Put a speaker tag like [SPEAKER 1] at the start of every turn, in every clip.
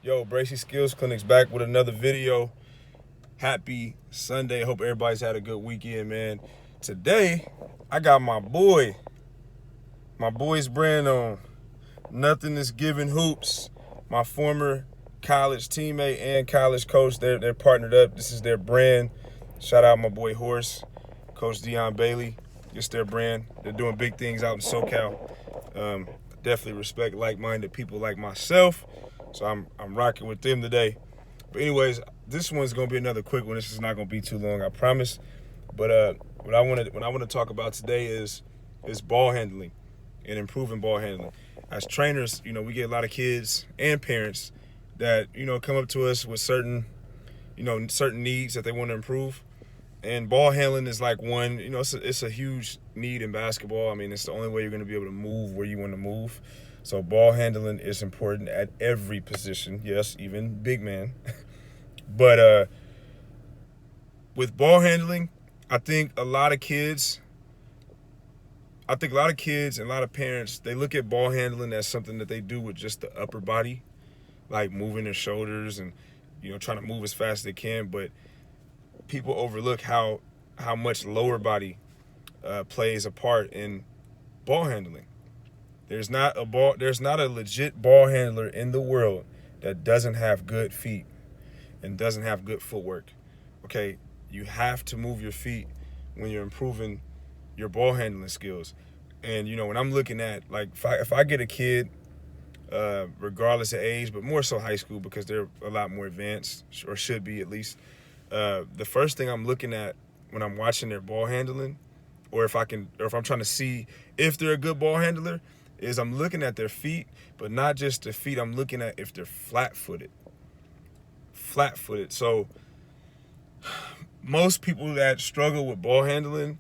[SPEAKER 1] Yo, Bracy Skills Clinic's back with another video. Happy Sunday. Hope everybody's had a good weekend, man. Today, I got my boy's brand on. Nothing is Giving Hoops. My former college teammate and college coach, they're partnered up. This is their brand. Shout out my boy Horse, Coach Dion Bailey. It's their brand. They're doing big things out in SoCal. Definitely respect like-minded people like myself. So I'm rocking with them today. But anyways, this one's gonna be another quick one. This is not gonna be too long, I promise. But what I want to talk about today is ball handling and improving ball handling. As trainers, we get a lot of kids and parents that come up to us with certain needs that they want to improve. And ball handling is like one. It's a huge need in basketball. I mean, it's the only way you're going to be able to move where you want to move. So ball handling is important at every position. Yes, even big man. But with ball handling, I think a lot of kids and a lot of parents, they look at ball handling as something that they do with just the upper body, like moving their shoulders and trying to move as fast as they can. But people overlook how much lower body plays a part in ball handling. There's not a legit ball handler in the world that doesn't have good feet and doesn't have good footwork. Okay, you have to move your feet when you're improving your ball handling skills. And when I'm looking at, like, if I get a kid, regardless of age, but more so high school because they're a lot more advanced, or should be at least. The first thing I'm looking at when I'm watching their ball handling, or if I'm trying to see if they're a good ball handler, is I'm looking at their feet, but not just the feet. I'm looking at if they're flat-footed. Flat-footed. So most people that struggle with ball handling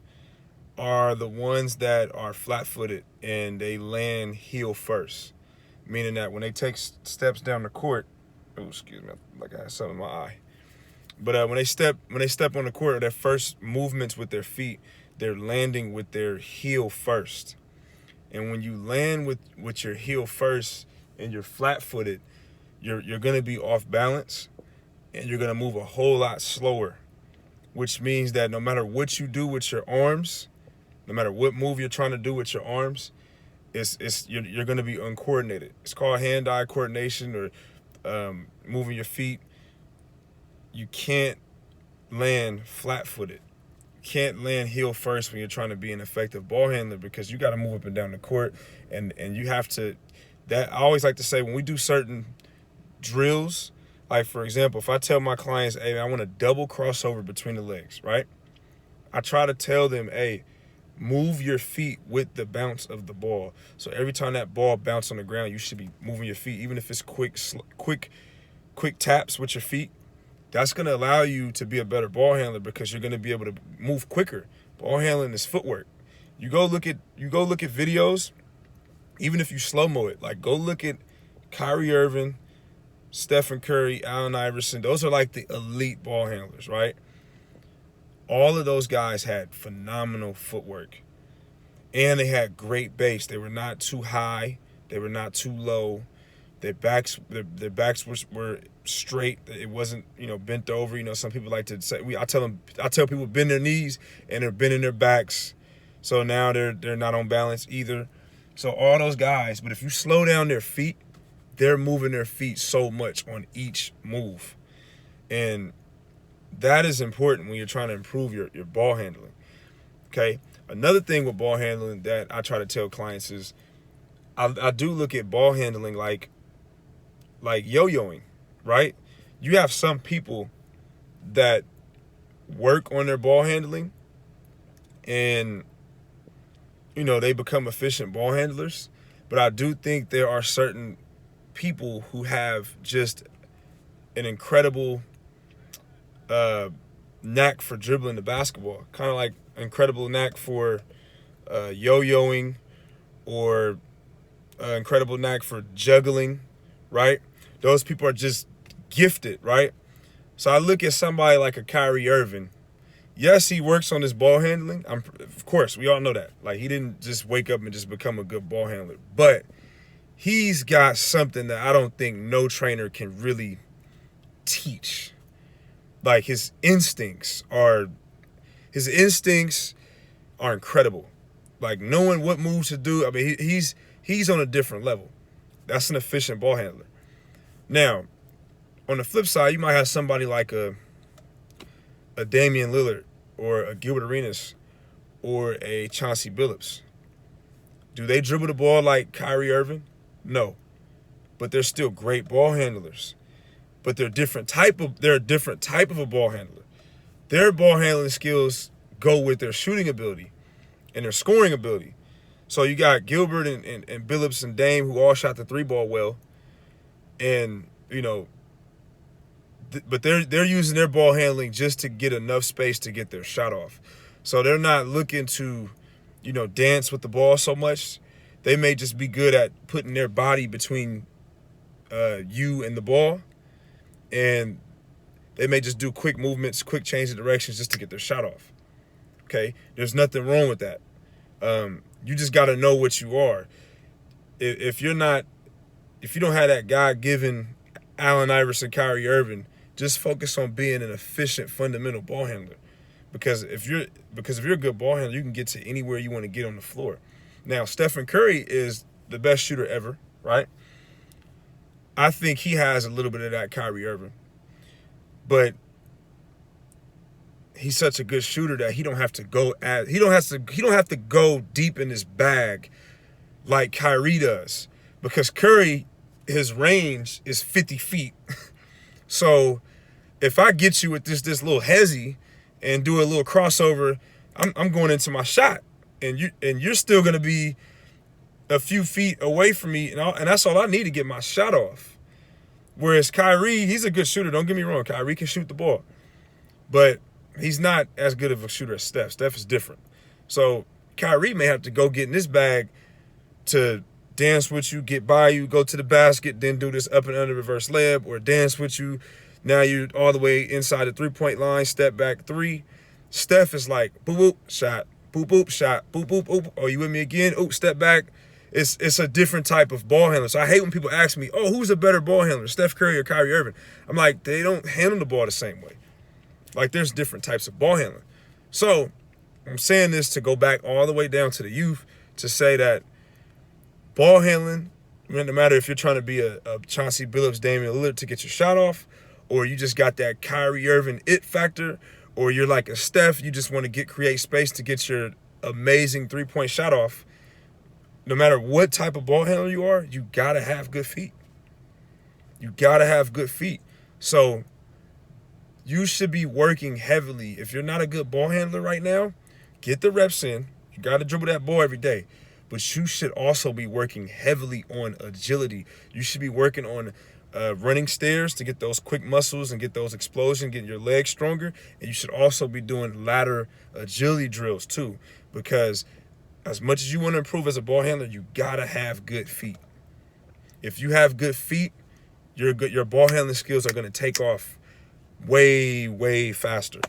[SPEAKER 1] are the ones that are flat-footed and they land heel first, meaning that when they take steps down the court, excuse me, like I had something in my eye. But when they step on the court, their first movements with their feet, they're landing with their heel first. And when you land with your heel first and you're flat-footed, you're going to be off balance and you're going to move a whole lot slower, which means that no matter what you do with your arms, no matter what move you're trying to do with your arms, you're going to be uncoordinated. It's called hand-eye coordination, or moving your feet. You can't land flat-footed. You can't land heel first when you're trying to be an effective ball handler, because you got to move up and down the court, and you have to. That I always like to say, when we do certain drills, like for example, if I tell my clients, hey, I want a double crossover between the legs, right? I try to tell them, hey, move your feet with the bounce of the ball. So every time that ball bounces on the ground, you should be moving your feet, even if it's quick taps with your feet. That's going to allow you to be a better ball handler, because you're going to be able to move quicker. Ball handling is footwork. You go look at videos, even if you slow-mo it. Like, go look at Kyrie Irving, Stephen Curry, Allen Iverson. Those are like the elite ball handlers, right? All of those guys had phenomenal footwork. And they had great base. They were not too high. They were not too low. Their backs were straight. It wasn't, bent over. Some people like to say, I tell people bend their knees, and they're bending their backs. So now they're not on balance either. So all those guys, but if you slow down their feet, they're moving their feet so much on each move. And that is important when you're trying to improve your ball handling. Okay? Another thing with ball handling that I try to tell clients is I do look at ball handling like yo-yoing, right? You have some people that work on their ball handling and, they become efficient ball handlers. But I do think there are certain people who have just an incredible knack for dribbling the basketball, kind of like incredible knack for yo-yoing, or incredible knack for juggling, right? Those people are just gifted, right? So I look at somebody like a Kyrie Irving. Yes, he works on his ball handling. Of course, we all know that. Like, he didn't just wake up and just become a good ball handler. But he's got something that I don't think no trainer can really teach. Like his instincts are incredible. Like knowing what moves to do. I mean, he's on a different level. That's an efficient ball handler. Now, on the flip side, you might have somebody like a Damian Lillard or a Gilbert Arenas or a Chauncey Billups. Do they dribble the ball like Kyrie Irving? No. But they're still great ball handlers. But they're a different type of a ball handler. Their ball handling skills go with their shooting ability and their scoring ability. So you got Gilbert and Billups and Dame who all shot the three ball well. And, you know, but they're using their ball handling just to get enough space to get their shot off. So they're not looking to, you know, dance with the ball so much. They may just be good at putting their body between you and the ball. And they may just do quick movements, quick change of directions just to get their shot off. Okay? There's nothing wrong with that. You just got to know what you are. If you don't have that God-given Allen Iverson, Kyrie Irving, just focus on being an efficient, fundamental ball handler. Because if you're a good ball handler, you can get to anywhere you want to get on the floor. Now, Stephen Curry is the best shooter ever, right? I think he has a little bit of that Kyrie Irving. But he's such a good shooter that he don't have to go deep in his bag like Kyrie does. Because Curry, his range is 50 feet. So if I get you with this little hezzy and do a little crossover, I'm going into my shot. And you're still gonna be a few feet away from me, and that's all I need to get my shot off. Whereas Kyrie, he's a good shooter. Don't get me wrong. Kyrie can shoot the ball. But he's not as good of a shooter as Steph. Steph is different. So Kyrie may have to go get in this bag to dance with you, get by you, go to the basket, then do this up and under reverse layup, or dance with you. Now you're all the way inside the three-point line, step back three. Steph is like, boop, boop, shot, boop, boop, shot, boop, boop, boop. Oh, you with me again? Oop, step back. It's a different type of ball handler. So I hate when people ask me, oh, who's a better ball handler, Steph Curry or Kyrie Irving? I'm like, they don't handle the ball the same way. Like, there's different types of ball handling. So I'm saying this to go back all the way down to the youth to say that ball handling, no matter if you're trying to be a Chauncey Billups, Damian Lillard to get your shot off, or you just got that Kyrie Irving it factor, or you're like a Steph, you just want to create space to get your amazing three-point shot off. No matter what type of ball handler you are, you got to have good feet. You got to have good feet. So you should be working heavily. If you're not a good ball handler right now, get the reps in. You got to dribble that ball every day. But you should also be working heavily on agility. You should be working on running stairs to get those quick muscles and get those explosions, get your legs stronger. And you should also be doing ladder agility drills too. Because as much as you want to improve as a ball handler, you got to have good feet. If you have good feet, your ball handling skills are going to take off way, way faster.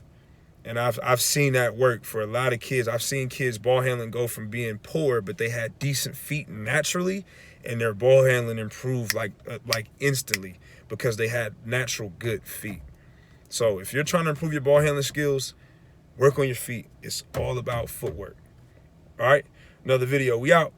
[SPEAKER 1] And I've seen that work for a lot of kids. I've seen kids ball handling go from being poor, but they had decent feet naturally, and their ball handling improved like instantly because they had natural good feet. So if you're trying to improve your ball handling skills, work on your feet. It's all about footwork. All right, another video. We out.